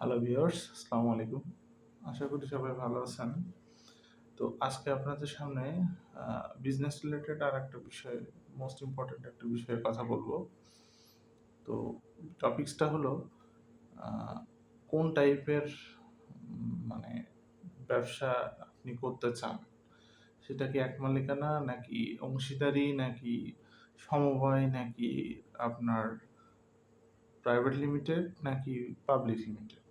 Hello viewers, আসসালামু আলাইকুম। আশা করি সবাই ভালো আছেন। তো আজকে আপনাদের সামনে বিজনেস রিলেটেড আরেকটা বিষয়, মোস্ট ইম্পোর্টেন্ট একটা বিষয়ে কথা বলবো। তো টপিকসটা হলো আ কোন টাইপের মানে ব্যবসা আপনি করতে চান? সেটা কি এক মালিকানা নাকি অংশীদারি নাকি সমবায় নাকি আপনার প্রাইভেট লিমিটেড নাকি পাবলিক লিমিটেড?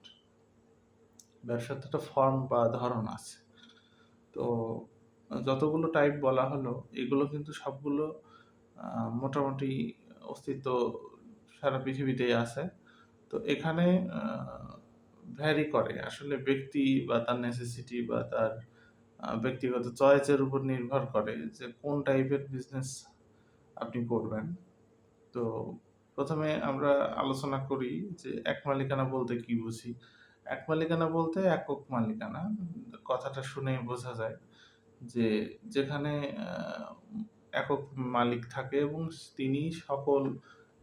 ব্যবসার তো একটা ফর্ম বা ধরন আছে। তো যতগুলো টাইপ বলা হলো, এগুলো কিন্তু সবগুলো মোটামুটি অস্তিত্ব সারা পৃথিবীতেই আছে। তো এখানে আ ভ্যারি করে। আসলে ব্যক্তি বা তার নেসেসিটি বা তার ব্যক্তিগত চয়েসের উপর নির্ভর করে যে কোন টাইপের বিজনেস আপনি করবেন। তো ১ম এ আমরা আলোচনা করি যে এক মালিকানা বলতে কি বুঝি? এক মালিকানা বলতে একক মালিকানা। কথাটা শুনেই বোঝা যায় যে যেখানে আ একক মালিক থাকে এবং তিনি সকল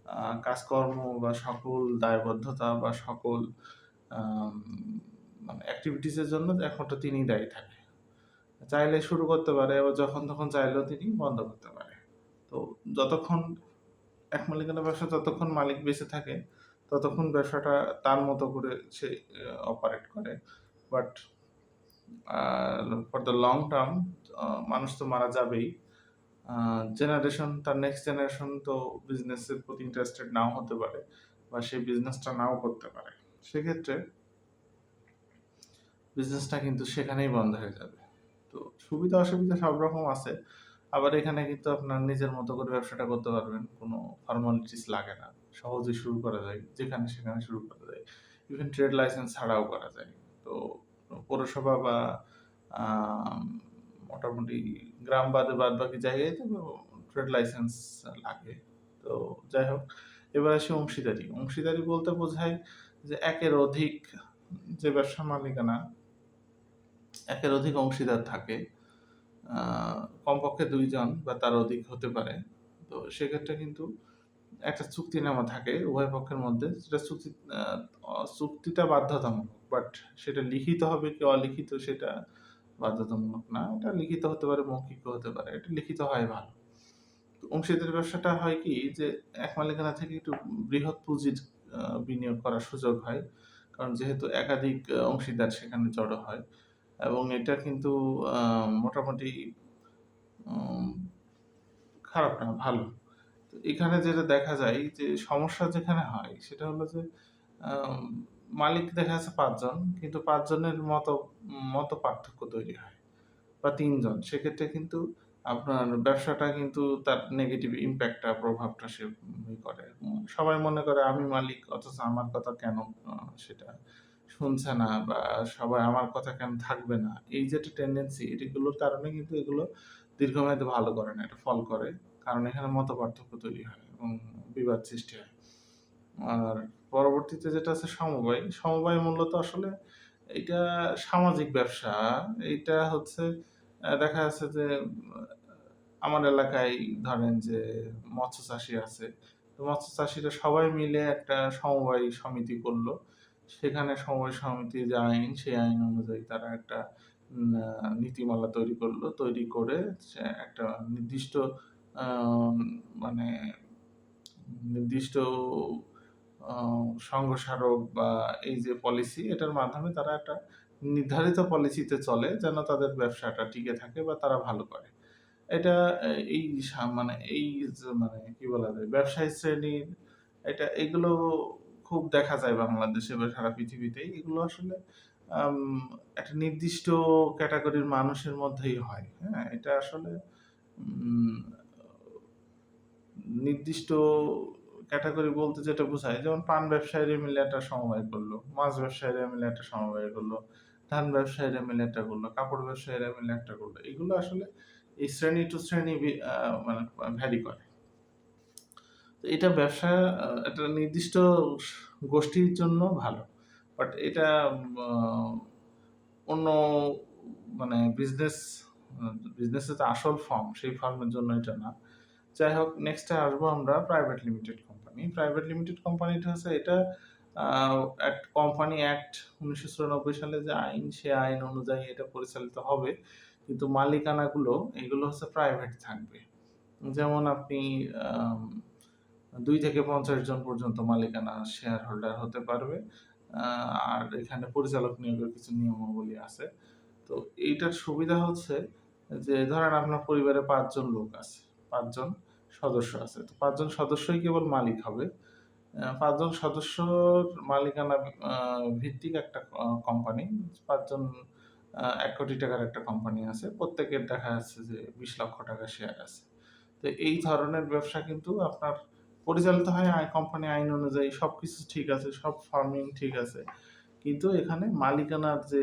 আ কাজকর্ম বা সকল দায়বদ্ধতা বা সকল আম মানে এক্টিভিটিস এর জন্য একমাত্র তিনিই দায়ী থাকে। চাইলে শুরু করতে পারে, আবার যখন তখন চাইলেও তিনি বন্ধ করতে পারে। তো যতক্ষণ এক মালিকানা ব্যবসা যতক্ষণ মালিক বেঁচে থাকে, ততক্ষণ ব্যবসাটা তার মতো করে সে অপারেট করে। But for the long term মানুষ তো মারা যাবেই। আ জেনারেশন তার নেক্সট জেনারেশন তো বিজনেসের প্রতি ইন্টারেস্টেড নাও হতে পারে বা সে বিজনেসটা নাও করতে পারে। সেক্ষেত্রে বিজনেসটা কিন্তু সেখানেই বন্ধ হয়ে যাবে। তো সুবিধা-অসুবিধা সব রকম আছে। আবার এখানে কিন্তু আপনার নিজের মতো করে ব্যবসাটা করতে পারবেন। কোনো ফর্মালিটিস লাগে না। সহজেই শুরু করা যায়। যেখানে সেখানে শুরু করা যায়। ইভেন ট্রেড লাইসেন্স ছাড়াও করা যায়। তো পৌরসভা বা আম মোটামুটি গ্রাম বাদে বাদবাকি জায়গায় তো ট্রেড লাইসেন্স লাগে। তো যাই হোক, এবার আসি অংশীদারি। অংশীদারি বলতে বোঝায় যে একের অধিক যে ব্যবসার মালিকানা, একের অধিক অংশীদার থাকে। আ কমপক্ষে ২ জন বা তার অধিক হতে পারে। তো সেক্ষেত্রে কিন্তু একটা চুক্তিনামা থাকে উভয় পক্ষের মধ্যে। যেটা আ চুক্তিটা বাধ্যতামূলক। বাট সেটা লিখিত হবে কি অলিখিত সেটা বাধ্যতামূলক না। এটা লিখিত হতে পারে, মৌখিকও হতে পারে। এটা লিখিত হয় ভালো। তো অংশীদারি ব্যবসাটা হয় কি যে এক মালিকানা থেকে একটু বৃহৎ পুঁজির আ বিনিয়োগ করার সুযোগ হয়। কারণ যেহেতু একাধিক অংশীদার সেখানে জড়ো হয় এবং এটা কিন্তু আ মোটামুটি উম খারাপ না, ভালো। তো এখানে যেটা দেখা যায় যে সমস্যা যেখানে হয় সেটা হলো যে আম মালিক দেখা যাচ্ছে ৫ জন কিন্তু ৫ জনের মত পার্থক্য তৈরি হয় বা ৩ জন। সেক্ষেত্রে কিন্তু আপনার ব্যবসাটা কিন্তু তার নেগেটিভ ইমপ্যাক্ট টা প্রভাবটা সে করে। সবাই মনে করে আমি মালিক অথচ আমার কথা কেন আ সেটা শুনছে না বা সবাই আমার কথা কেন থাকবে না। এই যে একটা টেনডেন্সি এগুলোর কারণে কিন্তু এগুলো দীর্ঘমেয়াদে ভালো করে না। এটা ফল করে। কারণ এখানে মতপার্থক্য তৈরি হয় এবং বিবাদ সৃষ্টি হয়। আর পরবর্তীতে যেটা আছে সমবায়। সমবায় মূলত আসলে এইটা সামাজিক ব্যবসা। এইটা হচ্ছে দেখা যাচ্ছে যে আমার এলাকায় ধরেন যে মৎস্য চাষী আছে। তো মৎস্য চাষীরা সবাই মিলে একটা সমবায় সমিতি করল। সেখানে সমবায় সমিতির যে আইন, সেই আইন অনুযায়ী তারা একটা নীতিমালা তৈরি করল। তৈরি করে সে একটা নির্দিষ্ট আম মানে নির্দিষ্ট আ সংঘস্মারক বা এই যে পলিসি এটার মাধ্যমে তারা একটা নির্ধারিত পলিসিতে চলে যেন তাদের ব্যবসাটা টিকে থাকে বা তারা ভালো করে। এটা এই মানে এই যে মানে কি বলা যায় ব্যবসায়ী শ্রেণীর এগুলো খুব দেখা যায় বাংলাদেশে বা সারা পৃথিবীতেই। এগুলো আসলে আম একটা নির্দিষ্ট ক্যাটেগরির মানুষের মধ্যেই হয়। হ্যাঁ? এটা আসলে উম নির্দিষ্ট ক্যাটেগরি বলতে যেটা বোঝায় যেমন পান ব্যবসায়ীরা মিলে একটা সমবায় করলো, মাছ ব্যবসায়ীরা মিলে একটা সমবায় করলো, ধান ব্যবসায়ীরা মিলে একটা করলো, কাপড় ব্যবসায়ীরা মিলে একটা করলো। এগুলো আসলে এই শ্রেণী টু শ্রেণী মানে ভ্যারি করে। তো এটা ব্যবসা একটা নির্দিষ্ট গোষ্ঠীর জন্য ভালো। বাট এটা আ অন্য মানে বিজনেসের যে আসল ফর্ম, সেই ফর্মের জন্য এটা না। যাই হোক নেক্সট এ আসবো আমরা private limited company. Private limited কোম্পানিটা হচ্ছে এটা অ্যাক্ট কোম্পানি অ্যাক্ট ১৯৯৪ সালে যে আইন, সে আইন অনুযায়ী এটা পরিচালিত হবে। কিন্তু মালিকানাগুলো এগুলো হচ্ছে প্রাইভেট থাকবে। যেমন আপনি আম ২ থেকে ৫০ জন পর্যন্ত মালিকানা শেয়ার হোল্ডার হতে পারবে। আ আর এখানে পরিচালক নিয়োগের কিছু নিয়মাবলী আছে। তো এইটার সুবিধা হচ্ছে যে ধরেন আপনার পরিবারে ৫ জন লোক আছে, ৫ জন সদস্য আছে। তো ৫ জন সদস্যই কেবল মালিক হবে। ৫ জন সদস্যর মালিকানা আ ভিত্তিক একটা কোম্পানি। ৫ জন ৳১,০০,০০,০০০ একটা কোম্পানি আছে। প্রত্যেকের দেখা যাচ্ছে যে ৳২০,০০,০০০ শেয়ার আছে। তো এই ধরনের ব্যবসা কিন্তু আপনার পরিচালিত হয় কোম্পানি আইন অনুযায়ী, সবকিছু ঠিক আছে, সব ফার্মিং ঠিক আছে। কিন্তু এখানে মালিকানার যে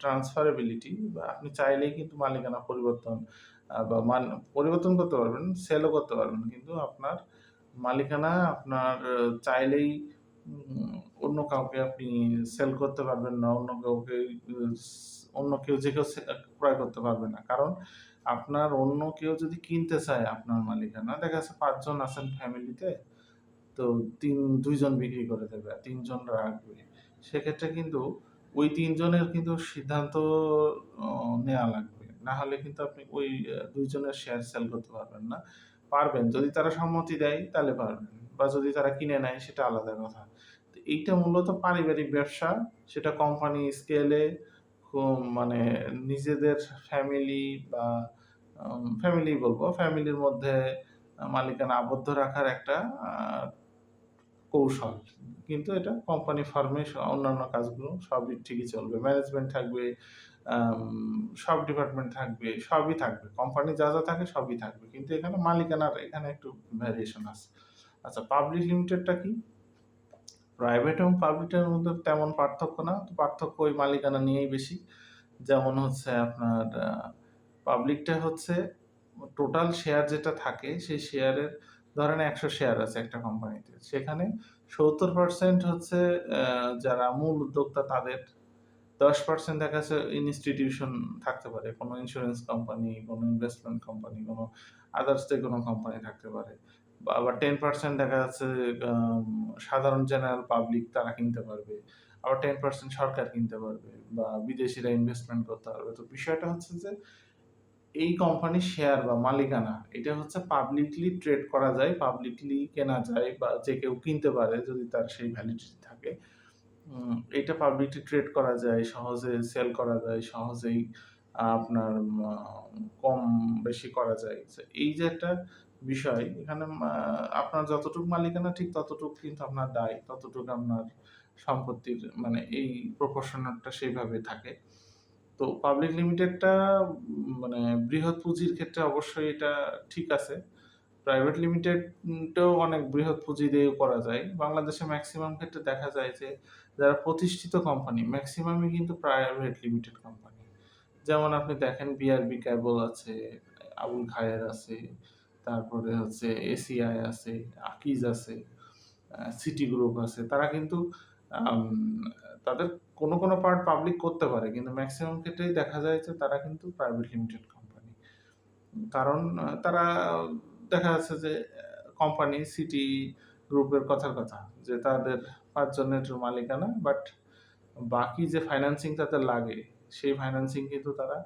ট্রান্সফারেবিলিটি বা আপনি চাইলেই কিন্তু মালিকানা পরিবর্তন বা পরিবর্তন করতে পারবেন, সেলও করতে পারবেন। কিন্তু আপনার মালিকানা আপনার চাইলেই অন্য কাউকে আপনি সেল করতে পারবেন না। অন্য কাউকে ইস অন্য কেউ যে কেউ ক্রয় করতে পারবে না। কারণ আপনার অন্য কেউ যদি কিনতে চায় আপনার মালিকানা, দেখা যাচ্ছে ৫ জন আছেন ফ্যামিলিতে, তো ২ জন বিক্রি করে দেবে আর ৩ জন রাখবে। সেক্ষেত্রে কিন্তু ওই ৩ জনের কিন্তু সিদ্ধান্ত অ নেয়া লাগবে। না হলে কিন্তু আপনি ওই ২ জনের শেয়ার সেল করতে পারবেন না। পারবেন, যদি তারা সম্মতি দেয় তাহলে পারবেন। বা যদি তারা কিনে নেয় সেটা আলাদা কথা। তো এইটা মূলত পারিবারিক ব্যবসা। সেটা কোম্পানি স্কেলে মানে নিজেদের ফ্যামিলি বা ফ্যামিলিই বলবো। ফ্যামিলির মধ্যে মালিকানা আবদ্ধ রাখার একটা আ কৌশল। কিন্তু এটা কোম্পানি ফার্মে অন্যান্য কাজগুলো সবই ঠিকই চলবে। ম্যানেজমেন্ট থাকবে, আম সব ডিপার্টমেন্ট থাকবে, সবই থাকবে। কোম্পানি যা থাকে সবই থাকবে। কিন্তু এখানে মালিকানার এখানে একটু ভ্যারিয়েশন আছে। আচ্ছা, পাবলিক লিমিটেডটা কি? প্রাইভেট এবং পাবলিকের মধ্যে তেমন পার্থক্য না। তো পার্থক্য ওই মালিকানা নিয়েই বেশি। যেমন হচ্ছে আপনার পাবলিকটা হচ্ছে টোটাল শেয়ার যেটা থাকে সেই শেয়ারের ধরেন ১০০ শেয়ার আছে একটা কোম্পানিতে। সেখানে ৭০% হচ্ছে যারা মূল উদ্যোক্তা তাদের, ১০% দেখা যাচ্ছে ইনস্টিটিউশন থাকতে পারে। কোনো ইন্সুরেন্স কোম্পানি, কোনো ইনভেস্টমেন্ট কোম্পানি, কোনো আদার্স যেকোনো কোম্পানি থাকতে পারে। বা আবার 10% দেখা যাচ্ছে আম সাধারণ জেনারেল পাবলিক তারা কিনতে পারবে। আবার 10% সরকার কিনতে পারবে বা বিদেশিরা ইনভেস্টমেন্ট করতে পারবে। তো বিষয়টা হচ্ছে যে এই কোম্পানির শেয়ার বা মালিকানা এটা হচ্ছে পাবলিকলি ট্রেড করা যায়, পাবলিকলি কেনা যায় বা যে কেউ কিনতে পারে যদি তার সেই ভ্যালিডিটি থাকে। এটা পাবলিকলি ট্রেড করা যায়, সহজে সেল করা যায়, সহজেই আপনার কম বেশি করা যায়। এই যে একটা বিষয় এখানে আপনার যতটুকু মালিকানা ঠিক ততটুকু কিন্তু আপনার দায়, ততটুকু আপনার সম্পত্তির মানে এই প্রপোর্শনালটা সেইভাবে থাকে। তো পাবলিক লিমিটেডটা মানে বৃহৎ পুঁজির ক্ষেত্রে অবশ্যই এটা ঠিক আছে। প্রাইভেট লিমিটেড টাও অনেক বৃহৎ পুঁজি দিয়েও করা যায়। বাংলাদেশে মেক্সিমাম ক্ষেত্রে দেখা যায় যে যারা প্রতিষ্ঠিত কোম্পানি মেক্সিমামই কিন্তু প্রাইভেট লিমিটেড কোম্পানি। যেমন আপনি দেখেন বিআরবি ক্যাবল আছে, আবুল খায়ের আছে, তারপরে হচ্ছে এসিআই আছে, আকিজ আছে, সিটি গ্রুপ আছে। তারা কিন্তু আম তাদের কোনো পার্ট পাবলিক করতে পারে। কিন্তু মেক্সিমাম ক্ষেত্রেই দেখা যায় যে তারা কিন্তু প্রাইভেট লিমিটেড কোম্পানি। কারণ তারা দেখা যাচ্ছে যে কোম্পানি সিটি গ্রুপের কথার কথা যে তাদের ৫ জনের মালিকানা, বাট বাকি যে ফাইন্যান্সিং তাদের লাগে সেই ফাইন্যান্সিং কিন্তু তারা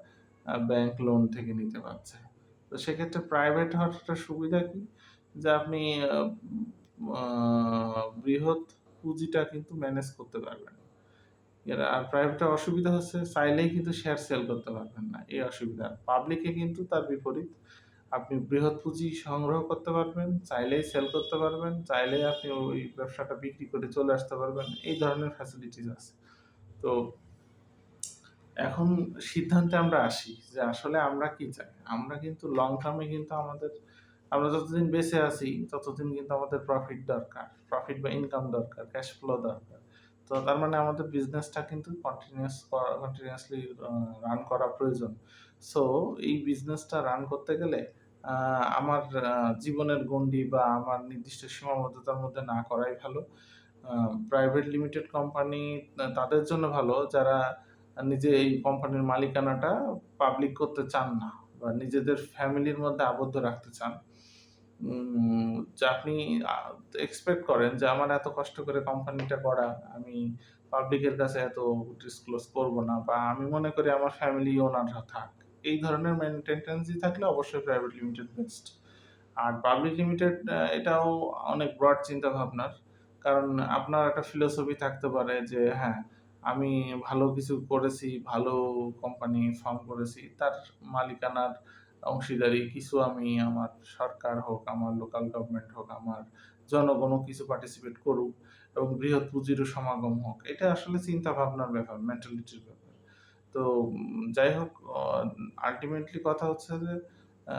ব্যাংক লোন থেকে নিতে পারছে। তো সেক্ষেত্রে প্রাইভেট হওয়ার একটা সুবিধা কি? যে আপনি আ আ বৃহৎ পুঁজিটা কিন্তু ম্যানেজ করতে পারবেন। আর প্রাইভেটের অসুবিধা হচ্ছে চাইলেই কিন্তু শেয়ার সেল করতে পারবেন না। এই অসুবিধা। পাবলিকে কিন্তু তার বিপরীত। আপনি বৃহৎ পুঁজি সংগ্রহ করতে পারবেন, চাইলেই সেল করতে পারবেন, চাইলেই আপনি ওই ব্যবসাটা বিক্রি করে চলে আসতে পারবেন। এই ধরনের ফ্যাসিলিটিস আছে। তো এখন সিদ্ধান্তে আমরা আসি যে আসলে আমরা কি চাই? আমরা কিন্তু লং টার্ম এ কিন্তু আমরা যতদিন বেঁচে আছি ততদিন কিন্তু আমাদের প্রফিট দরকার। প্রফিট বা ইনকাম দরকার, ক্যাশ ফ্লো দরকার। তো তার মানে আমাদের বিজনেসটা কিন্তু কন্টিনিউয়াসলি রান করা প্রয়োজন। সো এই বিজনেসটা রান করতে গেলে আ আমার জীবনের গণ্ডি বা আমার নির্দিষ্ট সীমাবদ্ধতার মধ্যে না করাই ভালো। আ প্রাইভেট লিমিটেড কোম্পানি তাদের জন্য ভালো যারা নিজে এই কোম্পানির মালিকানাটা পাবলিক করতে চান না বা নিজেদের ফ্যামিলির মধ্যে আবদ্ধ রাখতে চান। যে আপনি আ এক্সপেক্ট করেন যে আমার এত কষ্ট করে কোম্পানিটা করা, আমি পাবলিকের কাছে এত ডিসক্লোজ করব না, বা আমি মনে করি আমার ফ্যামিলি ওনাররা থাক। এই ধরনের টেনডেন্সি থাকলে অবশ্যই প্রাইভেট লিমিটেড বেস্ট। আর পাবলিক লিমিটেড এটাও অনেক ব্রড চিন্তাভাবনার। কারণ আপনার একটা ফিলোসফি থাকতে পারে যে হ্যাঁ, আমি ভালো কিছু করেছি, ভালো কোম্পানি ফর্ম করেছি। তার মালিকানার অংশীদারি কিছু আমি আমার সরকার হোক, আমার লোকাল গভর্নমেন্ট হোক, আমার জনগণও কিছু পার্টিসিপেট করুক এবং বৃহৎ পুঁজিরও সমাগম হোক। এটা আসলে চিন্তাভাবনার ব্যাপার, মেন্টালিটির ব্যাপার। তো যাই হোক, আল্টিমেটলি কথা হচ্ছে যে আ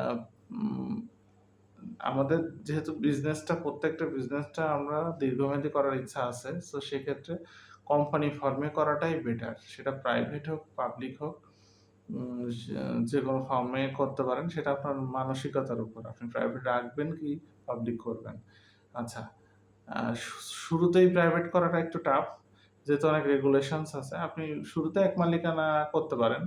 উম আমাদের যেহেতু প্রত্যেকটা বিজনেসটা আমরা দীর্ঘমেয়াদী করার ইচ্ছা আছে। সো সেক্ষেত্রে কোম্পানি ফর্মে করাটাই বেটার। সেটা প্রাইভেট হোক, পাবলিক হোক, উম সে যেকোনো ফর্মে করতে পারেন। সেটা আপনার মানসিকতার উপর। আপনি প্রাইভেট রাখবেন কি পাবলিক করবেন। আচ্ছা, আ শু শুরুতেই প্রাইভেট করাটা একটু টাফ। যেহেতু অনেক রেগুলেশনস আছে। আপনি শুরুতে এক মালিকানা করতে পারেন।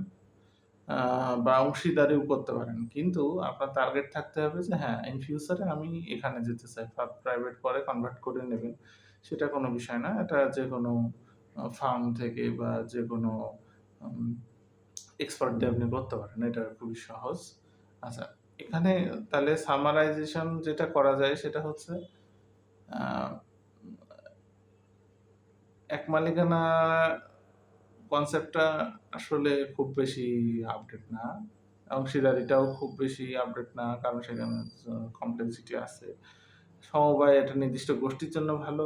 আ বা অংশীদারিও করতে পারেন। কিন্তু আপনার টার্গেট থাকতে হবে যে হ্যাঁ, ইন ফিউচার এ আমি এখানে যেতে চাই। প্রাইভেট পরে কনভার্ট করে নেবেন। সেটা কোনো বিষয় না। এটা যেকোনো ফার্ম থেকে বা যেকোনো উম এক্সপার্ট দিয়ে আপনি করতে পারেন। এটা খুবই সহজ। আচ্ছা, এখানে তাহলে সামারাইজেশন যেটা করা যায় সেটা হচ্ছে আ এক মালিকানা কনসেপ্টটা আসলে খুব বেশি আপডেট না। অংশীদারিটাও খুব বেশি আপডেট না। কারণ সেখানে কমপ্লেক্সিটি আছে। সমবায় একটা নির্দিষ্ট গোষ্ঠীর জন্য ভালো।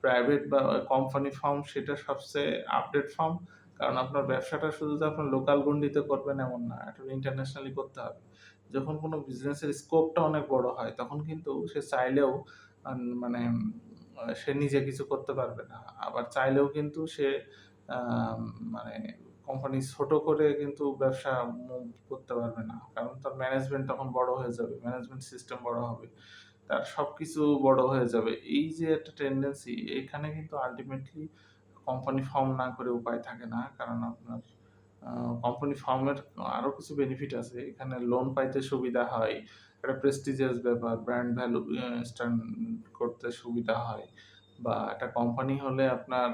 প্রাইভেট বা কোম্পানি ফার্ম সেটা সবচেয়ে আপডেট ফার্ম। কারণ আপনার ব্যবসাটা শুধু যে আপনার লোকাল গণ্ডিতে করবেন এমন না। এটা ইন্টারন্যাশনালি করতে হবে। যখন কোনো বিজনেসের স্কোপটা অনেক বড় হয়, তখন কিন্তু সে চাইলেও মানে সে নিজে কিছু করতে পারবে না। আবার চাইলেও কিন্তু সে আম মানে কোম্পানি ছোট করে কিন্তু ব্যবসা মুভ করতে পারবে না। কারণ তার ম্যানেজমেন্ট তখন বড় হয়ে যাবে। ম্যানেজমেন্ট সিস্টেম বড় হবে। তার সবকিছু বড় হয়ে যাবে। এই যে একটা টেনডেন্সি, এখানে কিন্তু আল্টিমেটলি কোম্পানি ফর্ম না করে উপায় থাকে না। কারণ আপনার আ কোম্পানি ফর্মের আরো কিছু বেনিফিট আছে। এখানে লোন পাইতে সুবিধা হয়। একটা প্রেস্টিজিয়াস ব্যাপার, ব্র্যান্ড ভ্যালু স্ট্যান্ড করতে সুবিধা হয়। বা একটা কোম্পানি হলে আপনার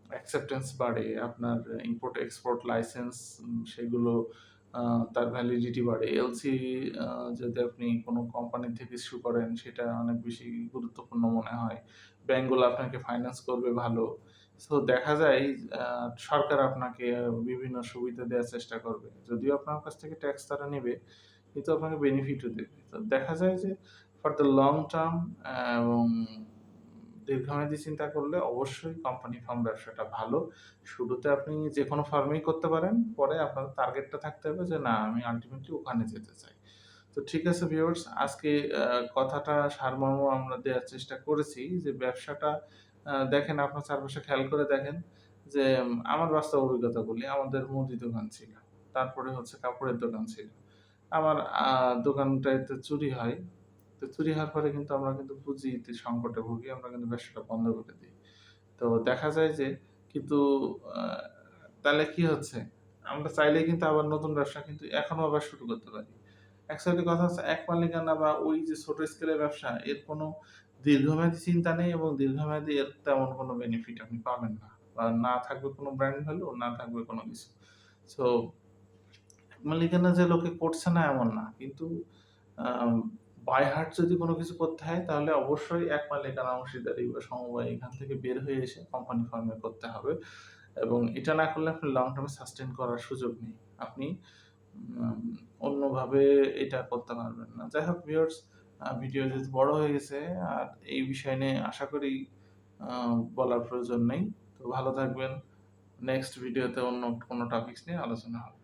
অ্যাকসেপ্টেন্স বাড়ে। আপনার ইম্পোর্ট এক্সপোর্ট লাইসেন্স সেগুলো আ তার ভ্যালিডিটি বাড়ে। এলসি আ যদি আপনি কোন কোম্পানি থেকে ইস্যু করেন সেটা অনেক বেশি গুরুত্বপূর্ণ মনে হয়। ব্যাংকগুলো আপনাকে ফাইন্যান্স করবে ভালো। সো দেখা যায় আ সরকার আপনাকে বিভিন্ন সুবিধা দেয়ার চেষ্টা করবে। যদিও আপনার কাছ থেকে ট্যাক্স তারা নিবে, কিন্তু আপনাকে বেনিফিটও দেবে। তো দেখা যায় যে ফর দ্যা লং টার্ম এবং দীর্ঘমেয়াদী চিন্তা করলে অবশ্যই কোম্পানি ফার্ম ব্যবসাটা ভালো। শুরুতে আপনি যেকোনো ফার্মেই করতে পারেন। পরে আপনার টার্গেটটা থাকতে হবে যে না, আমি আল্টিমেটলি ওখানে যেতে চাই। তো ঠিক আছে ভিউয়ার্স, আজকে কথাটা সারমর্ম আমরা দেয়ার চেষ্টা করেছি যে ব্যবসাটা দেখেন, আপনার চারপাশে খেয়াল করে দেখেন যে আমার বাস্তব অভিজ্ঞতা বলি। আমাদের মুদি দোকান ছিল। তারপরে হচ্ছে কাপড়ের দোকান ছিল। আমার দোকানটাতে চুরি হয়। তো চুরি হওয়ার পরে কিন্তু আমরা কিন্তু পুঁজিতে সংকটে ভুগি। আমরা কিন্তু ব্যবসাটা বন্ধ করে দেই। তো দেখা যায় যে কিন্তু আ তাহলে কি হচ্ছে? আমরা চাইলেই কিন্তু আবার নতুন ব্যবসা কিন্তু এখনো আবার শুরু করতে পারি। অ্যাকচুয়ালি কথা হচ্ছে এক মালিকানা বা ওই যে ছোট স্কেলের ব্যবসা, এর কোনো দীর্ঘমেয়াদী চিন্তা নেই এবং দীর্ঘমেয়াদী এর তেমন কোনো বেনিফিট আপনি পাবেন না। বা না থাকবে কোনো ব্র্যান্ড ভ্যালু, না থাকবে কোনো কিছু। সো মালিকানা যে লোকে করছে না এমন না। কিন্তু আম বাই হার্ট যদি কোন কিছু করতে হয় তাহলে অবশ্যই এক মালিকানা অংশীদারি বা সমবায় এখান থেকে বের হয়ে এসে কোম্পানি ফর্ম এ করতে হবে। এবং এটা না করলে আপনি লং টার্ম এ সাস্টেইন করার সুযোগ নেই। আপনি উম অন্যভাবে এটা করতে পারবেন না। যাই হোক ভিউয়ার্স, ভিডিও যেহেতু বড় হয়ে গেছে, আর এই বিষয় নিয়ে আশা করি আ বলার প্রয়োজন নেই। তো ভালো থাকবেন। নেক্সট ভিডিওতে অন্য কোনো টপিকস নিয়ে আলোচনা হবে।